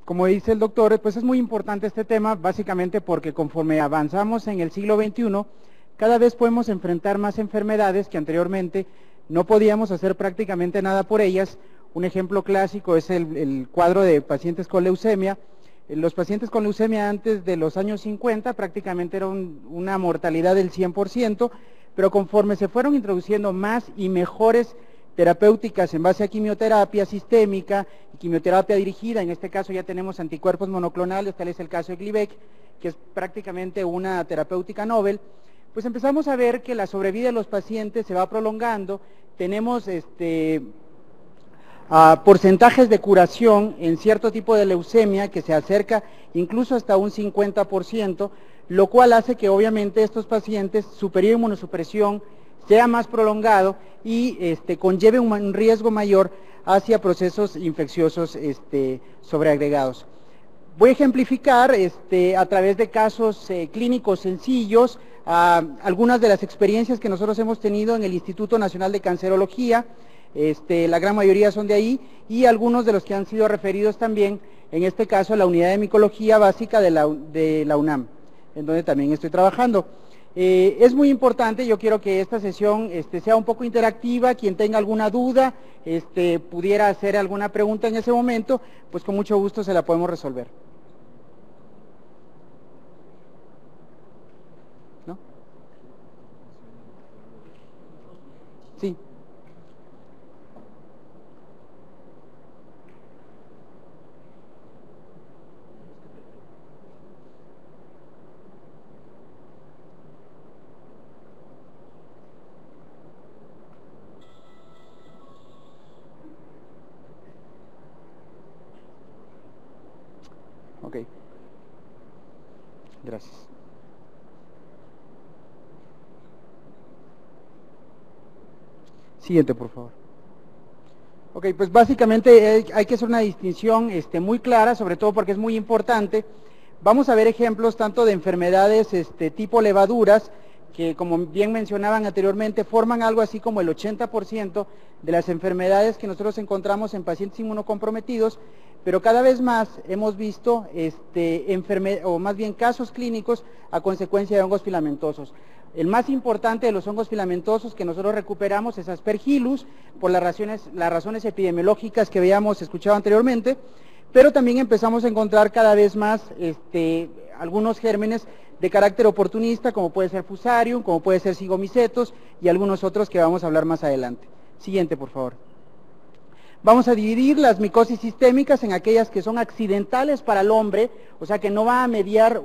Como dice el doctor, pues es muy importante este tema, básicamente porque conforme avanzamos en el siglo XXI, cada vez podemos enfrentar más enfermedades que anteriormente no podíamos hacer prácticamente nada por ellas. Un ejemplo clásico es el cuadro de pacientes con leucemia. Los pacientes con leucemia antes de los años 50 prácticamente era una mortalidad del 100%, pero conforme se fueron introduciendo más y mejores terapéuticas en base a quimioterapia sistémica y quimioterapia dirigida, en este caso ya tenemos anticuerpos monoclonales, tal es el caso de Glivec, que es prácticamente una terapéutica novel, pues empezamos a ver que la sobrevida de los pacientes se va prolongando, tenemos porcentajes de curación en cierto tipo de leucemia que se acerca incluso hasta un 50%, lo cual hace que obviamente estos pacientes, su periodo de inmunosupresión sea más prolongado y conlleve un riesgo mayor hacia procesos infecciosos sobreagregados. Voy a ejemplificar a través de casos clínicos sencillos algunas de las experiencias que nosotros hemos tenido en el Instituto Nacional de Cancerología. La gran mayoría son de ahí y algunos de los que han sido referidos también, en este caso a la unidad de micología básica de la UNAM, en donde también estoy trabajando. Es muy importante, yo quiero que esta sesión sea un poco interactiva, quien tenga alguna duda, pudiera hacer alguna pregunta en ese momento, pues con mucho gusto se la podemos resolver. ¿No? Sí. Ok. Gracias. Siguiente, por favor. Ok, pues básicamente hay que hacer una distinción muy clara, sobre todo porque es muy importante. Vamos a ver ejemplos tanto de enfermedades tipo levaduras, que como bien mencionaban anteriormente, forman algo así como el 80% de las enfermedades que nosotros encontramos en pacientes inmunocomprometidos, pero cada vez más hemos visto o más bien casos clínicos a consecuencia de hongos filamentosos. El más importante de los hongos filamentosos que nosotros recuperamos es Aspergillus, por las razones epidemiológicas que habíamos escuchado anteriormente, pero también empezamos a encontrar cada vez más algunos gérmenes de carácter oportunista, como puede ser Fusarium, como puede ser Zygomycetos y algunos otros que vamos a hablar más adelante. Siguiente, por favor. Vamos a dividir las micosis sistémicas en aquellas que son accidentales para el hombre, o sea que no va a mediar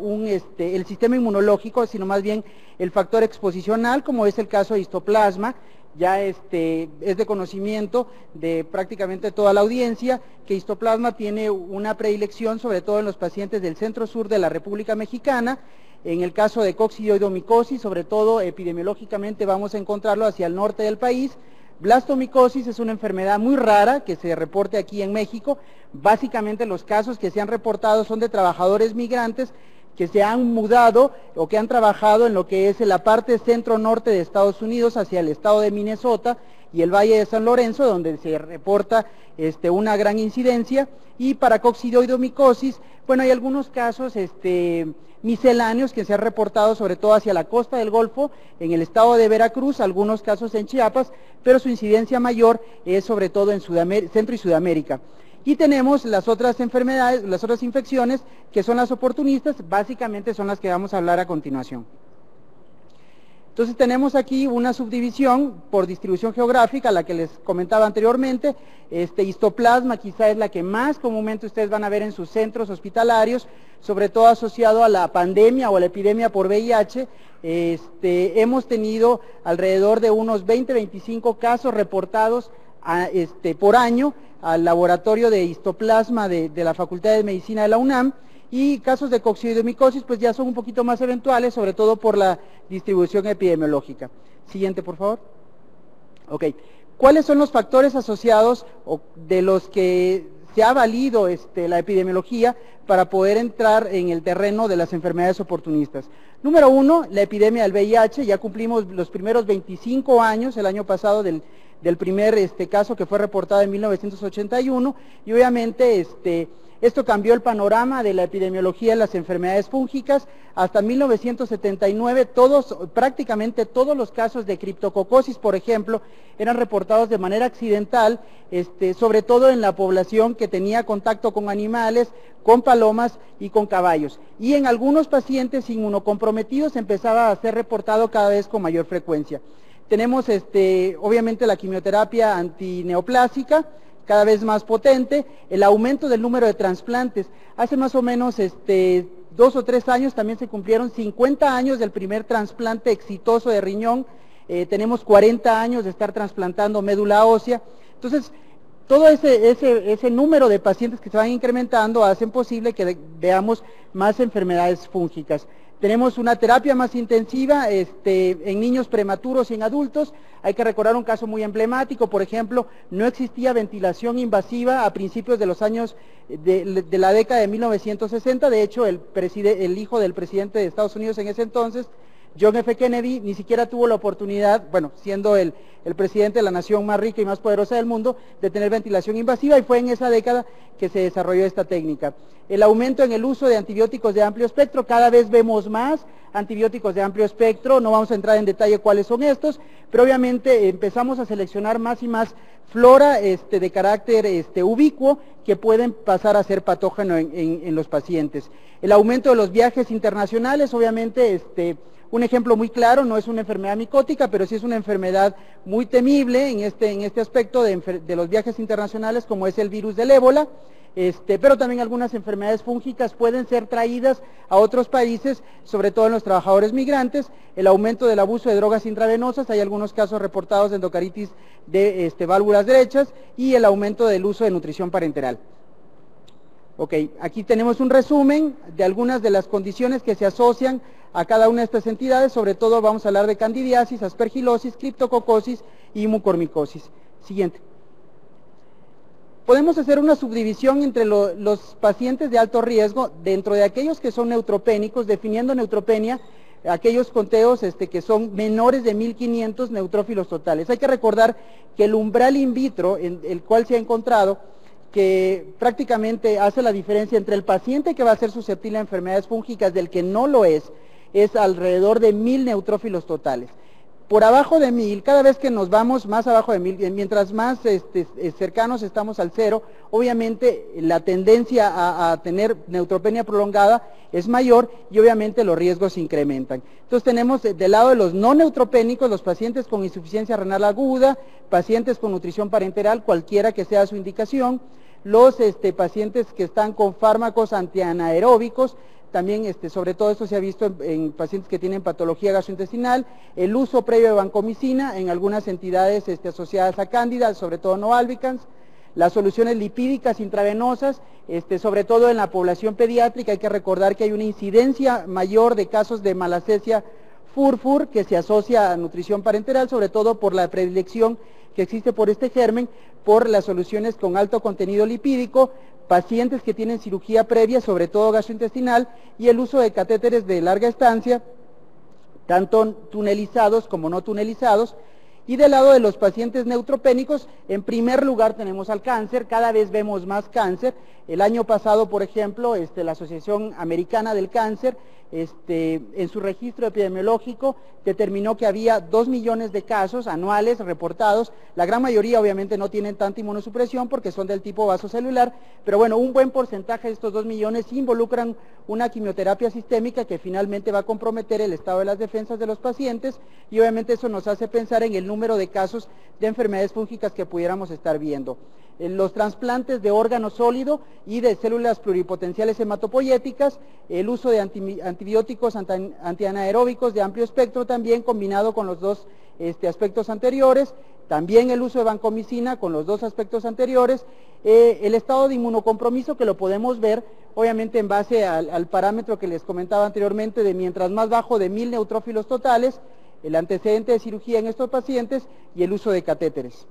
el sistema inmunológico, sino más bien el factor exposicional, como es el caso de histoplasma. Ya es de conocimiento de prácticamente toda la audiencia que histoplasma tiene una predilección, sobre todo en los pacientes del centro-sur de la República Mexicana. En el caso de coccidioidomicosis, sobre todo epidemiológicamente vamos a encontrarlo hacia el norte del país. Blastomicosis es una enfermedad muy rara que se reporte aquí en México. Básicamente los casos que se han reportado son de trabajadores migrantes que se han mudado o que han trabajado en lo que es la parte centro-norte de Estados Unidos hacia el estado de Minnesota y el Valle de San Lorenzo, donde se reporta una gran incidencia. Y para coccidioidomicosis, bueno, hay algunos casos misceláneos que se han reportado sobre todo hacia la costa del Golfo, en el estado de Veracruz, algunos casos en Chiapas, pero su incidencia mayor es sobre todo en Centro y Sudamérica. Y tenemos las otras enfermedades, las otras infecciones, que son las oportunistas, básicamente son las que vamos a hablar a continuación. Entonces tenemos aquí una subdivisión por distribución geográfica, la que les comentaba anteriormente. Histoplasma quizá es la que más comúnmente ustedes van a ver en sus centros hospitalarios, sobre todo asociado a la pandemia o a la epidemia por VIH. Hemos tenido alrededor de unos 20-25 casos reportados por año al laboratorio de histoplasma de la Facultad de Medicina de la UNAM, y casos de coccidioidomicosis pues ya son un poquito más eventuales, sobre todo por la distribución epidemiológica. Siguiente, por favor. Ok. ¿Cuáles son los factores asociados de los que se ha valido la epidemiología para poder entrar en el terreno de las enfermedades oportunistas? Número uno, la epidemia del VIH. Ya cumplimos los primeros 25 años, el año pasado, del primer caso que fue reportado en 1981, y obviamente Esto cambió el panorama de la epidemiología de las enfermedades fúngicas. Hasta 1979, prácticamente todos los casos de criptococosis, por ejemplo, eran reportados de manera accidental, sobre todo en la población que tenía contacto con animales, con palomas y con caballos. Y en algunos pacientes inmunocomprometidos empezaba a ser reportado cada vez con mayor frecuencia. Tenemos obviamente la quimioterapia antineoplásica, cada vez más potente, el aumento del número de trasplantes. Hace más o menos 2 o 3 años también se cumplieron 50 años del primer trasplante exitoso de riñón, tenemos 40 años de estar trasplantando médula ósea. Entonces, todo ese número de pacientes que se van incrementando hacen posible que veamos más enfermedades fúngicas. Tenemos una terapia más intensiva en niños prematuros y en adultos. Hay que recordar un caso muy emblemático, por ejemplo, no existía ventilación invasiva a principios de los años de la década de 1960, de hecho el hijo del presidente de Estados Unidos en ese entonces, John F. Kennedy, ni siquiera tuvo la oportunidad, bueno, siendo el presidente de la nación más rica y más poderosa del mundo, de tener ventilación invasiva, y fue en esa década que se desarrolló esta técnica. El aumento en el uso de antibióticos de amplio espectro, cada vez vemos más antibióticos de amplio espectro, no vamos a entrar en detalle cuáles son estos, pero obviamente empezamos a seleccionar más y más flora de carácter ubicuo que pueden pasar a ser patógeno en los pacientes. El aumento de los viajes internacionales, obviamente, un ejemplo muy claro, no es una enfermedad micótica, pero sí es una enfermedad muy temible en este aspecto de los viajes internacionales, como es el virus del ébola, pero también algunas enfermedades fúngicas pueden ser traídas a otros países, sobre todo en los trabajadores migrantes. El aumento del abuso de drogas intravenosas, hay algunos casos reportados de endocaritis de válvulas derechas, y el aumento del uso de nutrición parenteral. Ok, aquí tenemos un resumen de algunas de las condiciones que se asocian a cada una de estas entidades, sobre todo vamos a hablar de candidiasis, aspergilosis, criptococosis y mucormicosis. Siguiente. Podemos hacer una subdivisión entre los pacientes de alto riesgo dentro de aquellos que son neutropénicos, definiendo neutropenia, aquellos conteos que son menores de 1500 neutrófilos totales. Hay que recordar que el umbral in vitro, en el cual se ha encontrado, que prácticamente hace la diferencia entre el paciente que va a ser susceptible a enfermedades fúngicas del que no lo es alrededor de 1000 neutrófilos totales. Por abajo de 1000, cada vez que nos vamos más abajo de 1000, mientras más cercanos estamos al cero, obviamente la tendencia a tener neutropenia prolongada es mayor y obviamente los riesgos se incrementan. Entonces tenemos del lado de los no neutropénicos, los pacientes con insuficiencia renal aguda, pacientes con nutrición parenteral, cualquiera que sea su indicación, los pacientes que están con fármacos antianaeróbicos, también sobre todo esto se ha visto en pacientes que tienen patología gastrointestinal, el uso previo de vancomicina en algunas entidades asociadas a cándida, sobre todo no albicans, las soluciones lipídicas intravenosas, sobre todo en la población pediátrica. Hay que recordar que hay una incidencia mayor de casos de malacesia furfur que se asocia a nutrición parenteral, sobre todo por la predilección que existe por este germen, por las soluciones con alto contenido lipídico, pacientes que tienen cirugía previa, sobre todo gastrointestinal, y el uso de catéteres de larga estancia, tanto tunelizados como no tunelizados. Y del lado de los pacientes neutropénicos, en primer lugar tenemos al cáncer, cada vez vemos más cáncer. El año pasado, por ejemplo, la Asociación Americana del Cáncer, en su registro epidemiológico, determinó que había 2 millones de casos anuales reportados. La gran mayoría obviamente no tienen tanta inmunosupresión porque son del tipo vasocelular, pero bueno, un buen porcentaje de estos 2 millones involucran una quimioterapia sistémica que finalmente va a comprometer el estado de las defensas de los pacientes, y obviamente eso nos hace pensar en el número de casos de enfermedades fúngicas que pudiéramos estar viendo. Los trasplantes de órgano sólido y de células pluripotenciales hematopoyéticas, el uso de antibióticos antianaeróbicos de amplio espectro también combinado con los dos aspectos anteriores, también el uso de vancomicina con los dos aspectos anteriores, el estado de inmunocompromiso que lo podemos ver obviamente en base al parámetro que les comentaba anteriormente de mientras más bajo de 1000 neutrófilos totales, el antecedente de cirugía en estos pacientes y el uso de catéteres.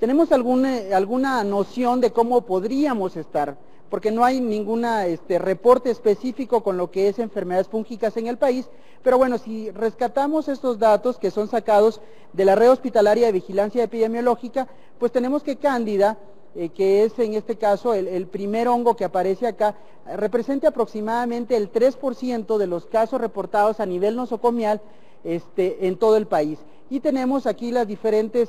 ¿Tenemos alguna noción de cómo podríamos estar? Porque no hay ningún reporte específico con lo que es enfermedades fúngicas en el país, pero bueno, si rescatamos estos datos que son sacados de la Red Hospitalaria de Vigilancia Epidemiológica, pues tenemos que Cándida que es en este caso el primer hongo que aparece acá, representa aproximadamente el 3% de los casos reportados a nivel nosocomial en todo el país. Y tenemos aquí los diferentes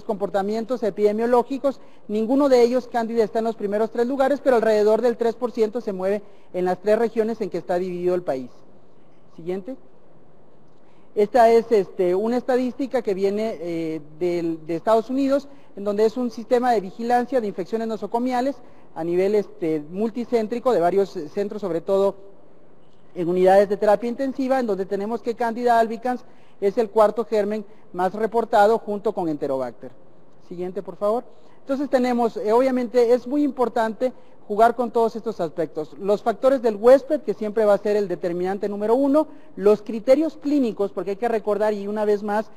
comportamientos epidemiológicos. Ninguno de ellos, Cándida, está en los primeros 3 lugares, pero alrededor del 3% se mueve en las 3 regiones en que está dividido el país. Siguiente. Esta es una estadística que viene de Estados Unidos, en donde es un sistema de vigilancia de infecciones nosocomiales a nivel multicéntrico, de varios centros, sobre todo en unidades de terapia intensiva, en donde tenemos que Candida albicans es el 4º germen más reportado junto con Enterobacter. Siguiente, por favor. Entonces tenemos, obviamente es muy importante jugar con todos estos aspectos. Los factores del huésped, que siempre va a ser el determinante número 1, los criterios clínicos, porque hay que recordar, y una vez más,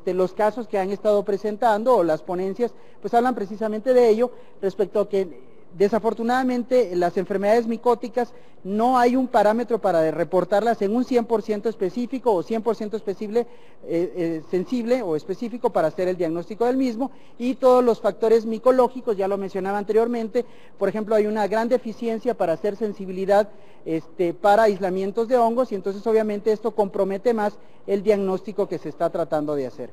los casos que han estado presentando, o las ponencias, pues hablan precisamente de ello, respecto a que desafortunadamente las enfermedades micóticas no hay un parámetro para reportarlas en un 100% específico o 100% sensible o específico para hacer el diagnóstico del mismo, y todos los factores micológicos, ya lo mencionaba anteriormente, por ejemplo hay una gran deficiencia para hacer sensibilidad para aislamientos de hongos, y entonces obviamente esto compromete más el diagnóstico que se está tratando de hacer.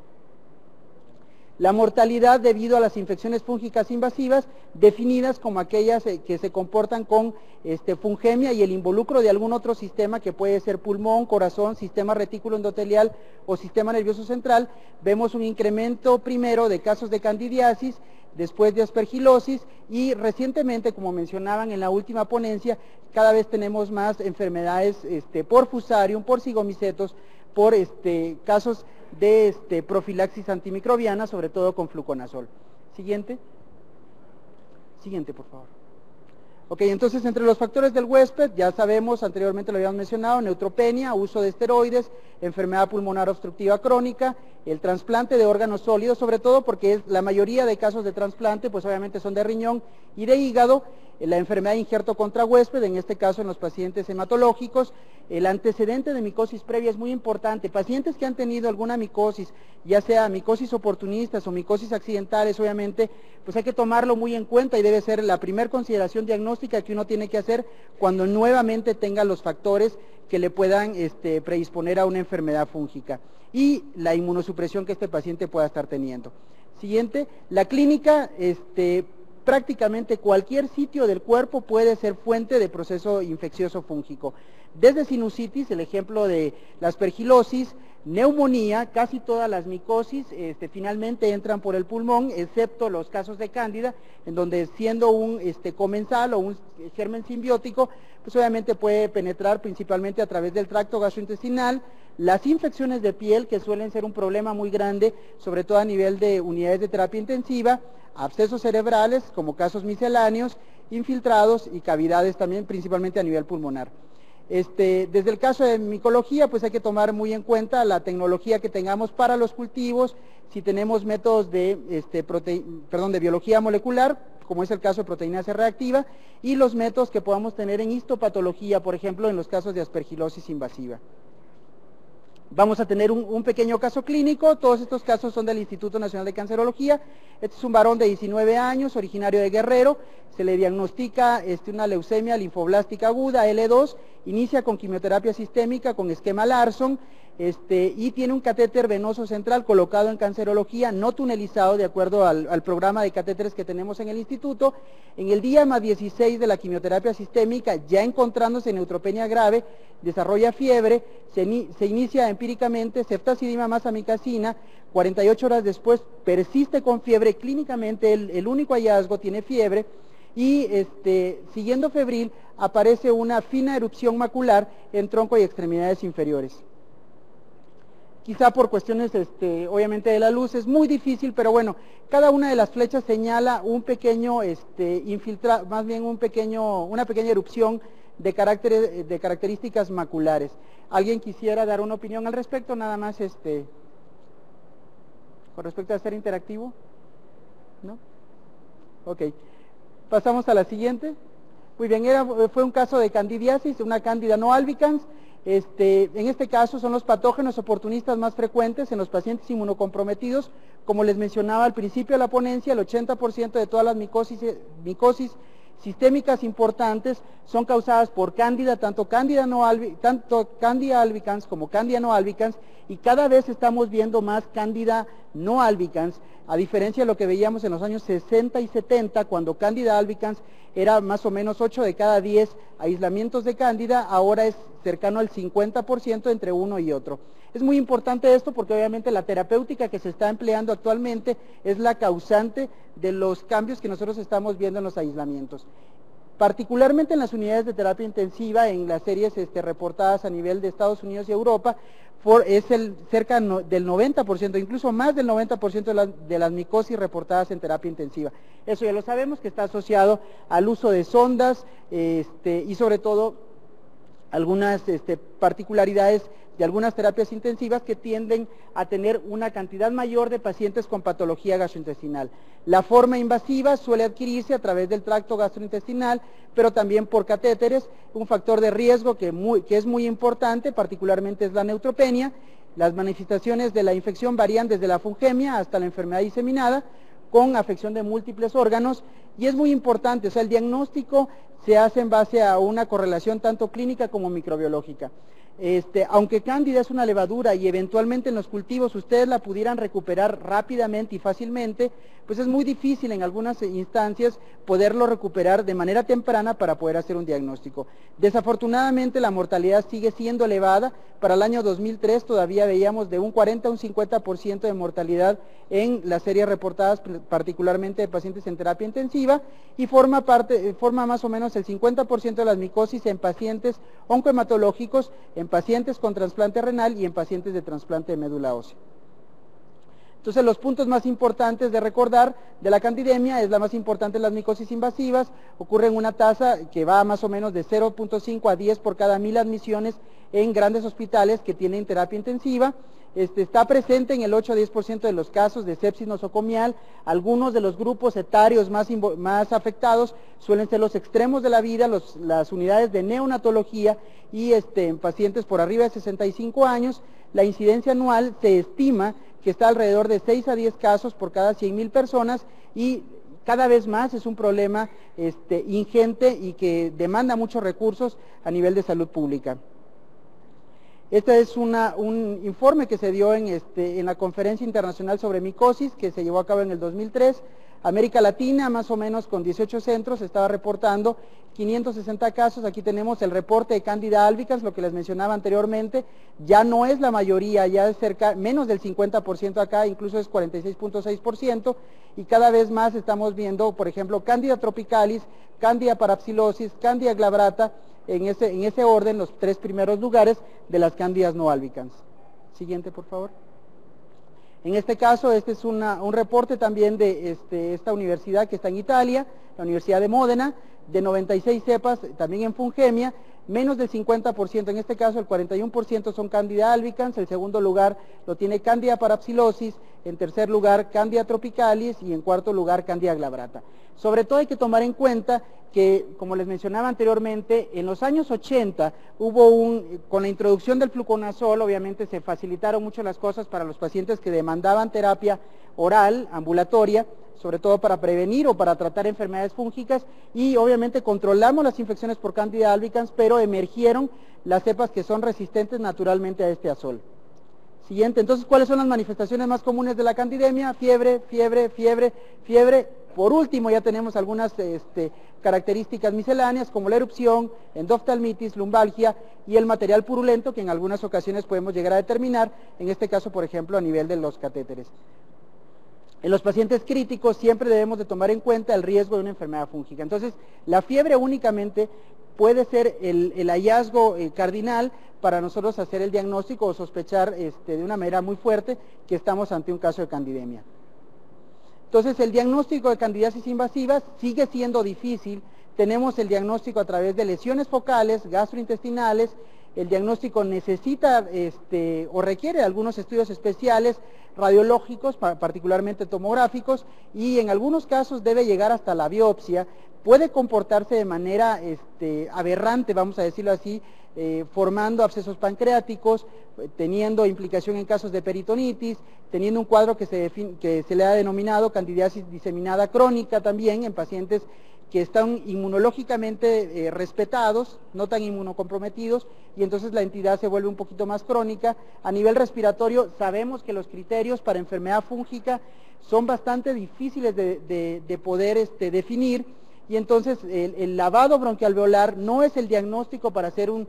La mortalidad debido a las infecciones fúngicas invasivas, definidas como aquellas que se comportan con fungemia y el involucro de algún otro sistema que puede ser pulmón, corazón, sistema retículo endotelial o sistema nervioso central, vemos un incremento primero de casos de candidiasis, después de aspergilosis, y recientemente, como mencionaban en la última ponencia, cada vez tenemos más enfermedades por fusarium, por zigomicetos, por casos de profilaxis antimicrobiana, sobre todo con fluconazol. Siguiente. Siguiente, por favor. Ok, entonces entre los factores del huésped, ya sabemos, anteriormente lo habíamos mencionado, neutropenia, uso de esteroides, enfermedad pulmonar obstructiva crónica, el trasplante de órganos sólidos, sobre todo porque la mayoría de casos de trasplante, pues obviamente son de riñón y de hígado, la enfermedad de injerto contra huésped, en este caso en los pacientes hematológicos, el antecedente de micosis previa es muy importante. Pacientes que han tenido alguna micosis, ya sea micosis oportunistas o micosis accidentales, obviamente, pues hay que tomarlo muy en cuenta y debe ser la primera consideración diagnóstica que uno tiene que hacer cuando nuevamente tenga los factores que le puedan predisponer a una enfermedad fúngica, y la inmunosupresión que este paciente pueda estar teniendo. Siguiente, la clínica, prácticamente cualquier sitio del cuerpo puede ser fuente de proceso infeccioso fúngico. Desde sinusitis, el ejemplo de la aspergilosis, neumonía, casi todas las micosis finalmente entran por el pulmón, excepto los casos de cándida, en donde siendo un comensal o un germen simbiótico, pues obviamente puede penetrar principalmente a través del tracto gastrointestinal. Las infecciones de piel, que suelen ser un problema muy grande, sobre todo a nivel de unidades de terapia intensiva, abscesos cerebrales, como casos misceláneos, infiltrados y cavidades también, principalmente a nivel pulmonar. Desde el caso de micología, pues hay que tomar muy en cuenta la tecnología que tengamos para los cultivos, si tenemos métodos de biología molecular, como es el caso de proteína C reactiva, y los métodos que podamos tener en histopatología, por ejemplo, en los casos de aspergilosis invasiva. Vamos a tener un pequeño caso clínico. Todos estos casos son del Instituto Nacional de Cancerología. Este es un varón de 19 años, originario de Guerrero, se le diagnostica una leucemia linfoblástica aguda, L2, inicia con quimioterapia sistémica con esquema Larson, y tiene un catéter venoso central colocado en cancerología, no tunelizado de acuerdo al programa de catéteres que tenemos en el instituto. En el día más 16 de la quimioterapia sistémica, ya encontrándose en neutropenia grave, desarrolla fiebre, se inicia empíricamente ceftazidima más amicacina, 48 horas después persiste con fiebre, clínicamente el único hallazgo, tiene fiebre, y siguiendo febril aparece una fina erupción macular en tronco y extremidades inferiores. Quizá por cuestiones obviamente de la luz es muy difícil, pero bueno, cada una de las flechas señala un pequeño una pequeña erupción de características maculares. ¿Alguien quisiera dar una opinión al respecto? Nada más con respecto a ser interactivo. ¿No? Ok. Pasamos a la siguiente. Muy bien, fue un caso de candidiasis, una cándida no albicans. En este caso son los patógenos oportunistas más frecuentes en los pacientes inmunocomprometidos. Como les mencionaba al principio de la ponencia, el 80% de todas las micosis sistémicas importantes son causadas por cándida, tanto cándida albicans como cándida no albicans, y cada vez estamos viendo más cándida no albicans, a diferencia de lo que veíamos en los años 60 y 70, cuando cándida albicans era más o menos 8 de cada 10 aislamientos de cándida, ahora es cercano al 50% entre uno y otro. Es muy importante esto porque obviamente la terapéutica que se está empleando actualmente es la causante de los cambios que nosotros estamos viendo en los aislamientos. Particularmente en las unidades de terapia intensiva, en las series reportadas a nivel de Estados Unidos y Europa, es cerca del 90%, incluso más del 90% de las micosis reportadas en terapia intensiva. Eso ya lo sabemos, que está asociado al uso de sondas y sobre todo algunas particularidades de algunas terapias intensivas que tienden a tener una cantidad mayor de pacientes con patología gastrointestinal. La forma invasiva suele adquirirse a través del tracto gastrointestinal, pero también por catéteres. Un factor de riesgo que es muy importante, particularmente es la neutropenia. Las manifestaciones de la infección varían desde la fungemia hasta la enfermedad diseminada, con afección de múltiples órganos, y es muy importante, o sea, el diagnóstico se hace en base a una correlación tanto clínica como microbiológica. Aunque cándida es una levadura y eventualmente en los cultivos ustedes la pudieran recuperar rápidamente y fácilmente, pues es muy difícil en algunas instancias poderlo recuperar de manera temprana para poder hacer un diagnóstico. Desafortunadamente la mortalidad sigue siendo elevada. Para el año 2003 todavía veíamos de un 40 a un 50% de mortalidad en las series reportadas, particularmente de pacientes en terapia intensiva, y forma más o menos el 50% de las micosis en pacientes oncohematológicos, en pacientes con trasplante renal y en pacientes de trasplante de médula ósea. Entonces, los puntos más importantes de recordar de la candidemia es la más importante, las micosis invasivas. Ocurre en una tasa que va más o menos de 0.5 a 10 por cada 1000 admisiones en grandes hospitales que tienen terapia intensiva. Está presente en el 8 a 10% de los casos de sepsis nosocomial. Algunos de los grupos etarios más afectados suelen ser los extremos de la vida, las unidades de neonatología y en pacientes por arriba de 65 años. La incidencia anual se estima que está alrededor de 6 a 10 casos por cada 100,000 personas, y cada vez más es un problema ingente y que demanda muchos recursos a nivel de salud pública. Este es un informe que se dio en la Conferencia Internacional sobre Micosis, que se llevó a cabo en el 2003. América Latina, más o menos con 18 centros, estaba reportando 560 casos. Aquí tenemos el reporte de Candida albicans, lo que les mencionaba anteriormente. Ya no es la mayoría, ya es menos del 50% acá, incluso es 46.6%, y cada vez más estamos viendo, por ejemplo, Candida tropicalis, Candida parapsilosis, Candida glabrata, en ese orden, los 3 primeros lugares de las cándidas no albicans. Siguiente, por favor. En este caso, este es un reporte también de esta universidad que está en Italia, la Universidad de Módena, de 96 cepas, también en fungemia, menos del 50%, en este caso el 41% son Candida albicans, el segundo lugar lo tiene Candida parapsilosis, en tercer lugar Candida tropicalis y en cuarto lugar Candida glabrata. Sobre todo hay que tomar en cuenta que, como les mencionaba anteriormente, en los años 80 con la introducción del fluconazol, obviamente se facilitaron mucho las cosas para los pacientes que demandaban terapia oral, ambulatoria, sobre todo para prevenir o para tratar enfermedades fúngicas, y obviamente controlamos las infecciones por Candida albicans, pero emergieron las cepas que son resistentes naturalmente a este azol. Siguiente, entonces, ¿cuáles son las manifestaciones más comunes de la candidemia? Fiebre, fiebre, fiebre, fiebre. Por último, ya tenemos algunas características misceláneas como la erupción, endoftalmitis, lumbalgia y el material purulento que en algunas ocasiones podemos llegar a determinar, en este caso, por ejemplo, a nivel de los catéteres. En los pacientes críticos siempre debemos de tomar en cuenta el riesgo de una enfermedad fúngica. Entonces, la fiebre únicamente puede ser el hallazgo cardinal para nosotros hacer el diagnóstico o sospechar de una manera muy fuerte que estamos ante un caso de candidemia. Entonces, el diagnóstico de candidiasis invasivas sigue siendo difícil. Tenemos el diagnóstico a través de lesiones focales, gastrointestinales, el diagnóstico necesita o requiere algunos estudios especiales radiológicos, particularmente tomográficos, y en algunos casos debe llegar hasta la biopsia. Puede comportarse de manera aberrante, vamos a decirlo así, formando abscesos pancreáticos, teniendo implicación en casos de peritonitis, teniendo un cuadro que se le ha denominado candidiasis diseminada crónica también en pacientes que están inmunológicamente respetados, no tan inmunocomprometidos, y entonces la entidad se vuelve un poquito más crónica. A nivel respiratorio, sabemos que los criterios para enfermedad fúngica son bastante difíciles de poder definir, y entonces el lavado bronquialveolar no es el diagnóstico para hacer un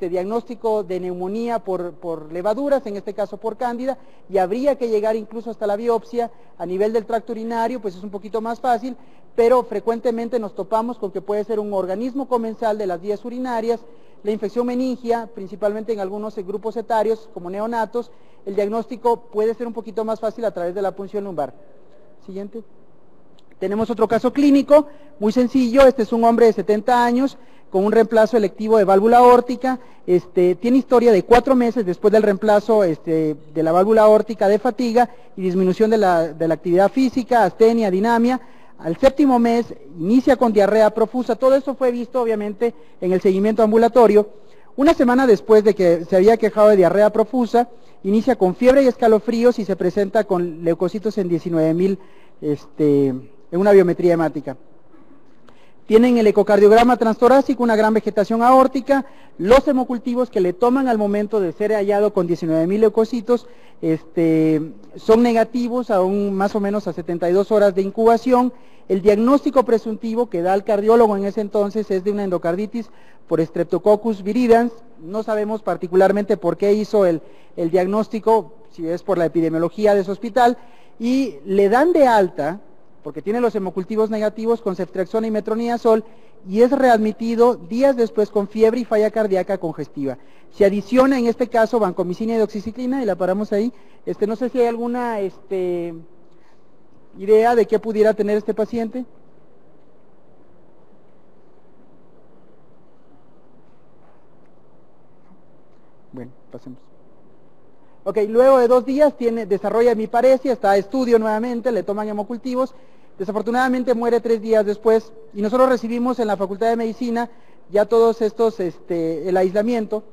diagnóstico de neumonía por levaduras, en este caso por cándida, y habría que llegar incluso hasta la biopsia. A nivel del tracto urinario pues es un poquito más fácil, pero frecuentemente nos topamos con que puede ser un organismo comensal de las vías urinarias, la infección meningia, principalmente en algunos grupos etarios como neonatos. El diagnóstico puede ser un poquito más fácil a través de la punción lumbar. Siguiente. Tenemos otro caso clínico, muy sencillo. Este es un hombre de 70 años con un reemplazo electivo de válvula aórtica. Tiene historia de 4 meses después del reemplazo de la válvula aórtica de fatiga y disminución de la actividad física, astenia, dinamia. Al 7º mes inicia con diarrea profusa. Todo eso fue visto obviamente en el seguimiento ambulatorio. Una semana después de que se había quejado de diarrea profusa, inicia con fiebre y escalofríos y se presenta con leucocitos en 19.000 en una biometría hemática. Tienen el ecocardiograma transtorácico, una gran vegetación aórtica, los hemocultivos que le toman al momento de ser hallado con 19.000 leucocitos son negativos aún más o menos a 72 horas de incubación. El diagnóstico presuntivo que da el cardiólogo en ese entonces es de una endocarditis por Streptococcus viridans. No sabemos particularmente por qué hizo el diagnóstico, si es por la epidemiología de ese hospital, y le dan de alta porque tiene los hemocultivos negativos con ceftriaxona y metronidazol, y es readmitido días después con fiebre y falla cardíaca congestiva. Se adiciona en este caso vancomicina y doxiciclina, y la paramos ahí. No sé si hay alguna idea de qué pudiera tener este paciente. Bueno, pasemos. Ok, luego de 2 días desarrolla hemiparesia, está a estudio nuevamente, le toman hemocultivos. Desafortunadamente muere 3 días después, y nosotros recibimos en la Facultad de Medicina ya todos estos, el aislamiento.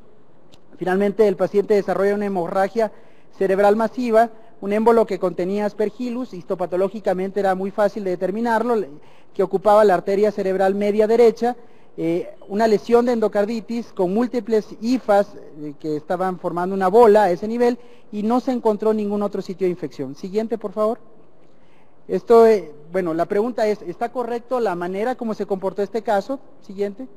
Finalmente el paciente desarrolla una hemorragia cerebral masiva, un émbolo que contenía aspergillus, histopatológicamente era muy fácil de determinarlo, que ocupaba la arteria cerebral media derecha, una lesión de endocarditis con múltiples hifas que estaban formando una bola a ese nivel, y no se encontró ningún otro sitio de infección. Siguiente, por favor. Bueno, la pregunta es, ¿está correcto la manera como se comportó este caso? Siguiente.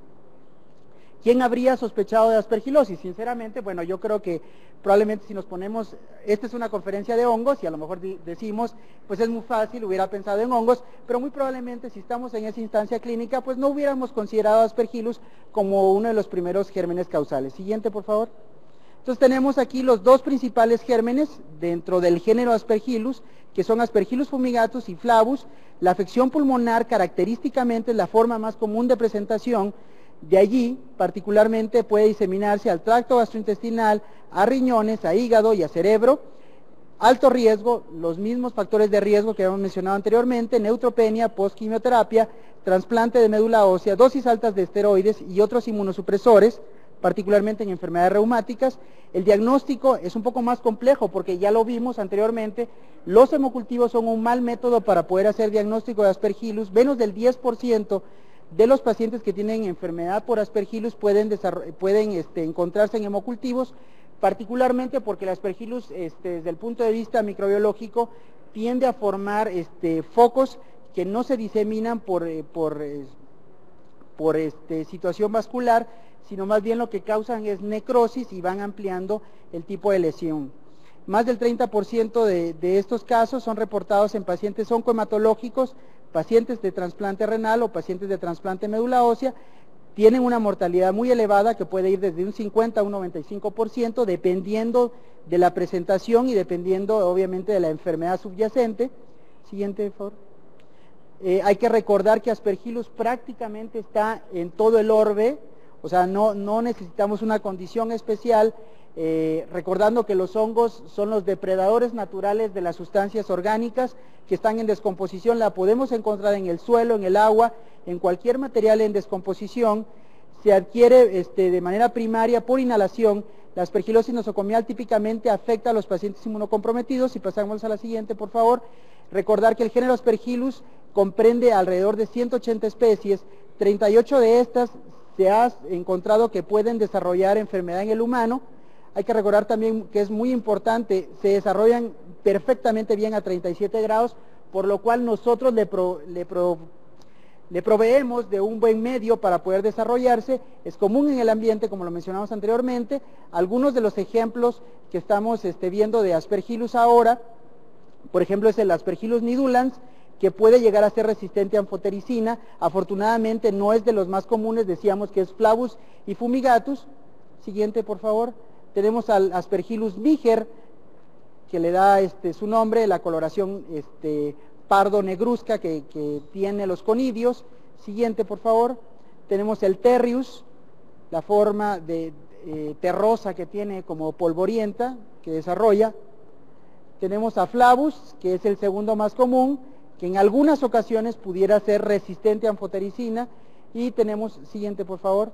¿Quién habría sospechado de aspergilosis? Sinceramente, bueno, yo creo que probablemente si nos ponemos, esta es una conferencia de hongos y a lo mejor decimos, pues es muy fácil, hubiera pensado en hongos, pero muy probablemente si estamos en esa instancia clínica, pues no hubiéramos considerado Aspergillus como uno de los primeros gérmenes causales. Siguiente, por favor. Entonces tenemos aquí los 2 principales gérmenes dentro del género Aspergillus, que son Aspergillus fumigatus y flavus. La afección pulmonar característicamente es la forma más común de presentación. De allí, particularmente, puede diseminarse al tracto gastrointestinal, a riñones, a hígado y a cerebro. Alto riesgo, los mismos factores de riesgo que habíamos mencionado anteriormente: neutropenia, postquimioterapia, trasplante de médula ósea, dosis altas de esteroides y otros inmunosupresores, particularmente en enfermedades reumáticas. El diagnóstico es un poco más complejo porque ya lo vimos anteriormente, los hemocultivos son un mal método para poder hacer diagnóstico de Aspergillus. Menos del 10% de los pacientes que tienen enfermedad por Aspergillus pueden encontrarse en hemocultivos, particularmente porque el Aspergillus desde el punto de vista microbiológico tiende a formar focos que no se diseminan por situación vascular, sino más bien lo que causan es necrosis y van ampliando el tipo de lesión. Más del 30% de estos casos son reportados en pacientes oncohematológicos, pacientes de trasplante renal o pacientes de trasplante médula ósea. Tienen una mortalidad muy elevada que puede ir desde un 50 a un 95%, dependiendo de la presentación y dependiendo obviamente de la enfermedad subyacente. Siguiente, por favor. Hay que recordar que Aspergillus prácticamente está en todo el orbe, O sea, no necesitamos una condición especial, recordando que los hongos son los depredadores naturales de las sustancias orgánicas que están en descomposición. La podemos encontrar en el suelo, en el agua, en cualquier material en descomposición. Se adquiere de manera primaria por inhalación. La aspergilosis nosocomial típicamente afecta a los pacientes inmunocomprometidos. Si pasamos a la siguiente, por favor. Recordar que el género Aspergillus comprende alrededor de 180 especies, 38 de estas se ha encontrado que pueden desarrollar enfermedad en el humano. Hay que recordar también que es muy importante, se desarrollan perfectamente bien a 37 grados, por lo cual nosotros le proveemos de un buen medio para poder desarrollarse. Es común en el ambiente, como lo mencionamos anteriormente. Algunos de los ejemplos que estamos viendo de Aspergillus ahora, por ejemplo, es el Aspergillus nidulans, que puede llegar a ser resistente a anfotericina. Afortunadamente no es de los más comunes, decíamos que es Flavus y fumigatus. Siguiente, por favor. Tenemos al Aspergillus niger, que le da su nombre, la coloración pardo negruzca que tiene los conidios. Siguiente, por favor. Tenemos el Terrius, la forma de terrosa que tiene como polvorienta, que desarrolla. Tenemos a Flavus, que es el segundo más común, que en algunas ocasiones pudiera ser resistente a anfotericina. Y tenemos, siguiente por favor,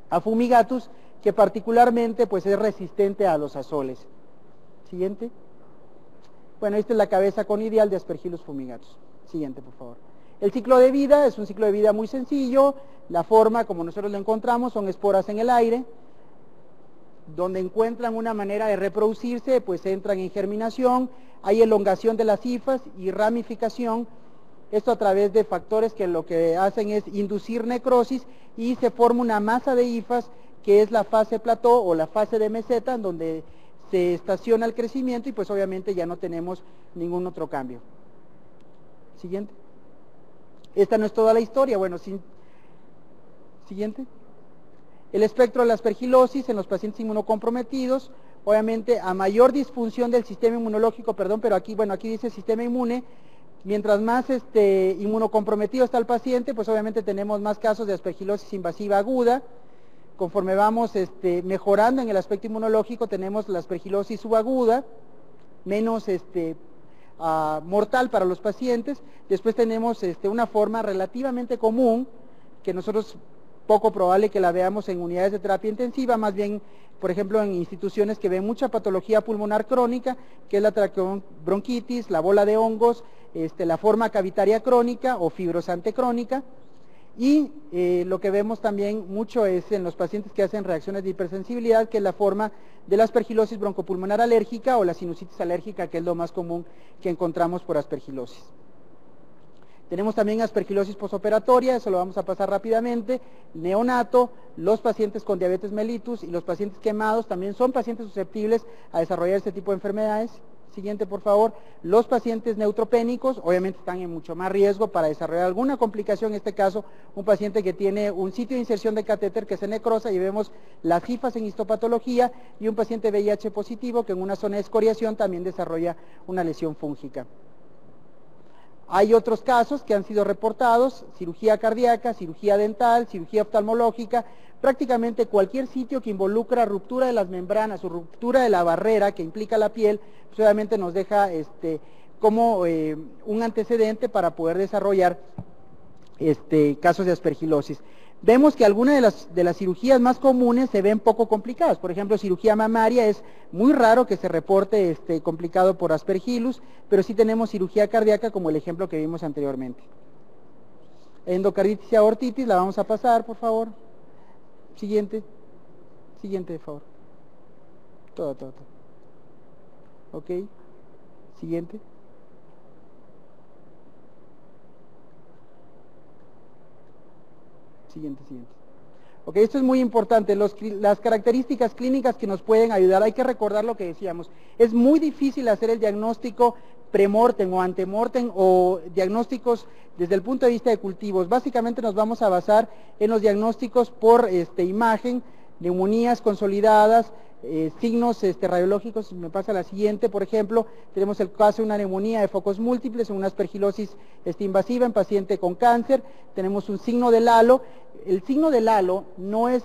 a Fumigatus, que particularmente pues es resistente a los azoles. Siguiente. Bueno, esta es la cabeza conidial de Aspergillus fumigatus. Siguiente, por favor. El ciclo de vida es un ciclo de vida muy sencillo. La forma, como nosotros lo encontramos, son esporas en el aire. Donde encuentran una manera de reproducirse, pues entran en germinación. Hay elongación de las hifas y ramificación. Esto a través de factores que lo que hacen es inducir necrosis y se forma una masa de hifas que es la fase plató o la fase de meseta, en donde se estaciona el crecimiento y pues obviamente ya no tenemos ningún otro cambio. Siguiente. Esta no es toda la historia. Bueno, siguiente. El espectro de la aspergilosis en los pacientes inmunocomprometidos, obviamente a mayor disfunción del sistema inmunológico, pero aquí, bueno, aquí dice sistema inmune. Mientras más inmunocomprometido está el paciente, pues obviamente tenemos más casos de aspergilosis invasiva aguda. Conforme vamos mejorando en el aspecto inmunológico, tenemos la aspergilosis subaguda, menos mortal para los pacientes. Después tenemos una forma relativamente común, que nosotros poco probable que la veamos en unidades de terapia intensiva, más bien, por ejemplo, en instituciones que ven mucha patología pulmonar crónica, que es la traqueobronquitis, la bola de hongos, la forma cavitaria crónica o fibrosante crónica. Y lo que vemos también mucho es en los pacientes que hacen reacciones de hipersensibilidad, que es la forma de la aspergilosis broncopulmonar alérgica o la sinusitis alérgica, que es lo más común que encontramos por aspergilosis. Tenemos también aspergilosis posoperatoria, eso lo vamos a pasar rápidamente. Neonato, los pacientes con diabetes mellitus y los pacientes quemados también son pacientes susceptibles a desarrollar este tipo de enfermedades. Siguiente, por favor. Los pacientes neutropénicos, obviamente están en mucho más riesgo para desarrollar alguna complicación, en este caso, un paciente que tiene un sitio de inserción de catéter que se necrosa y vemos las hifas en histopatología, y un paciente VIH positivo que en una zona de escoriación también desarrolla una lesión fúngica. Hay otros casos que han sido reportados: cirugía cardíaca, cirugía dental, cirugía oftalmológica, prácticamente cualquier sitio que involucra ruptura de las membranas o ruptura de la barrera que implica la piel, pues obviamente nos deja como un antecedente para poder desarrollar casos de aspergilosis. Vemos que algunas de las cirugías más comunes se ven poco complicadas. Por ejemplo, cirugía mamaria es muy raro que se reporte complicado por aspergillus, pero sí tenemos cirugía cardíaca como el ejemplo que vimos anteriormente. Endocarditis y aortitis, la vamos a pasar, por favor. Siguiente, por favor. Todo. Ok, siguiente. Siguiente. Ok, esto es muy importante, las características clínicas que nos pueden ayudar. Hay que recordar lo que decíamos. Es muy difícil hacer el diagnóstico premortem o antemortem o diagnósticos desde el punto de vista de cultivos. Básicamente nos vamos a basar en los diagnósticos por imagen, neumonías consolidadas, signos radiológicos. Si me pasa la siguiente, por ejemplo, tenemos el caso de una neumonía de focos múltiples, una aspergilosis invasiva en paciente con cáncer, tenemos un signo del halo. El signo del halo no es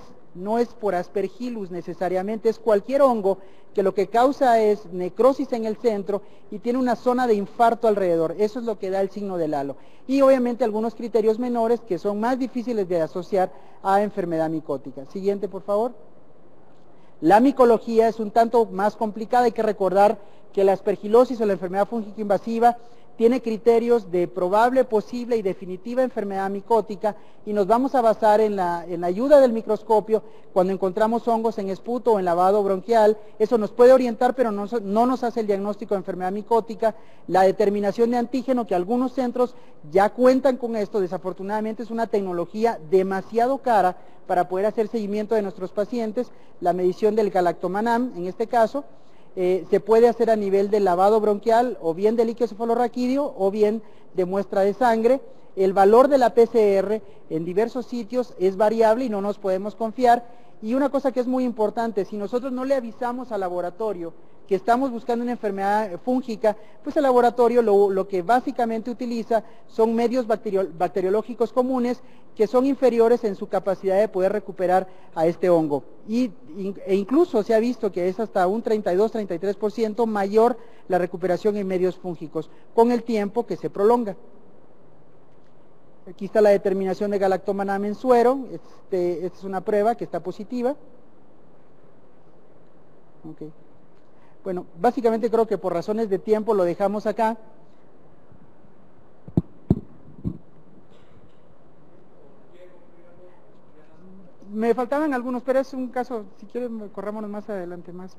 por aspergillus necesariamente, es cualquier hongo que lo que causa es necrosis en el centro y tiene una zona de infarto alrededor. Eso es lo que da el signo del halo. Y obviamente algunos criterios menores que son más difíciles de asociar a enfermedad micótica. Siguiente, por favor. La micología es un tanto más complicada. Hay que recordar que la aspergilosis o la enfermedad fúngica invasiva tiene criterios de probable, posible y definitiva enfermedad micótica, y nos vamos a basar en la ayuda del microscopio cuando encontramos hongos en esputo o en lavado bronquial. Eso nos puede orientar, pero no nos hace el diagnóstico de enfermedad micótica. La determinación de antígeno, que algunos centros ya cuentan con esto, desafortunadamente es una tecnología demasiado cara para poder hacer seguimiento de nuestros pacientes. La medición del galactomanam, en este caso, se puede hacer a nivel del lavado bronquial, o bien de líquido cefalorraquídeo, o bien de muestra de sangre. El valor de la PCR en diversos sitios es variable y no nos podemos confiar. Y una cosa que es muy importante, si nosotros no le avisamos al laboratorio que estamos buscando una enfermedad fúngica, pues el laboratorio lo que básicamente utiliza son medios bacteriológicos comunes que son inferiores en su capacidad de poder recuperar a este hongo. E incluso se ha visto que es hasta un 32-33% mayor la recuperación en medios fúngicos, con el tiempo que se prolonga. Aquí está la determinación de galactomanam en suero. Esta es una prueba que está positiva. Okay. Bueno, básicamente creo que por razones de tiempo lo dejamos acá. Me faltaban algunos, pero es un caso, si quieren corrámonos más adelante, más.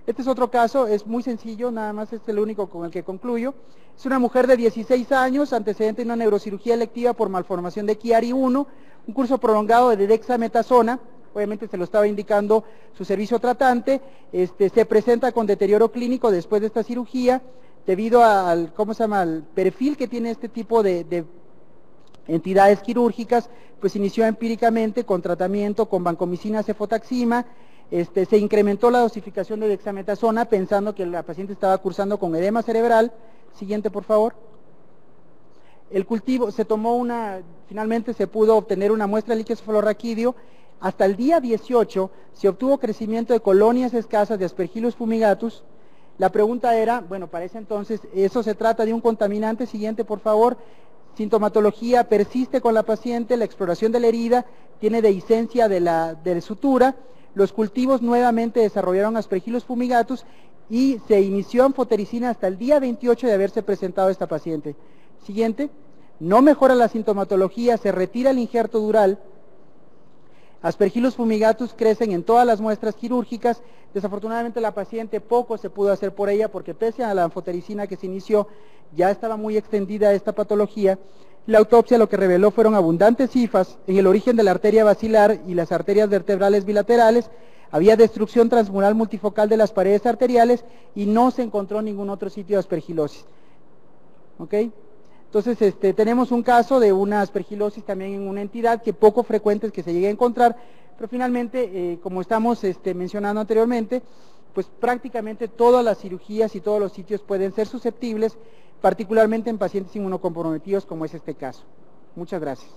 Este es otro caso, es muy sencillo, nada más este es el único con el que concluyo. Es una mujer de 16 años, antecedente de una neurocirugía electiva por malformación de Chiari-1, un curso prolongado de dexametasona. Obviamente se lo estaba indicando su servicio tratante. Se presenta con deterioro clínico después de esta cirugía, debido al, al perfil que tiene este tipo de entidades quirúrgicas. Pues inició empíricamente con tratamiento con vancomicina, cefotaxima. Se incrementó la dosificación de dexametasona pensando que la paciente estaba cursando con edema cerebral. Siguiente, por favor. El cultivo, finalmente se pudo obtener una muestra de líquido cefalorraquídeo. Hasta el día 18 se obtuvo crecimiento de colonias escasas de Aspergillus fumigatus. La pregunta era, bueno, para ese entonces, ¿eso se trata de un contaminante? Siguiente, por favor. Sintomatología persiste con la paciente, la exploración de la herida tiene dehiscencia de sutura. Los cultivos nuevamente desarrollaron Aspergillus fumigatus y se inició anfotericina hasta el día 28 de haberse presentado esta paciente. Siguiente. No mejora la sintomatología, se retira el injerto dural. Aspergillus fumigatus crecen en todas las muestras quirúrgicas. Desafortunadamente la paciente poco se pudo hacer por ella porque pese a la anfotericina que se inició, ya estaba muy extendida esta patología. La autopsia lo que reveló fueron abundantes cifas en el origen de la arteria basilar y las arterias vertebrales bilaterales. Había destrucción transmural multifocal de las paredes arteriales y no se encontró ningún otro sitio de aspergilosis. ¿Ok? Entonces, tenemos un caso de una aspergilosis también en una entidad que poco frecuente es que se llegue a encontrar, pero finalmente, como estamos mencionando anteriormente, pues prácticamente todas las cirugías y todos los sitios pueden ser susceptibles, particularmente en pacientes inmunocomprometidos como es este caso. Muchas gracias.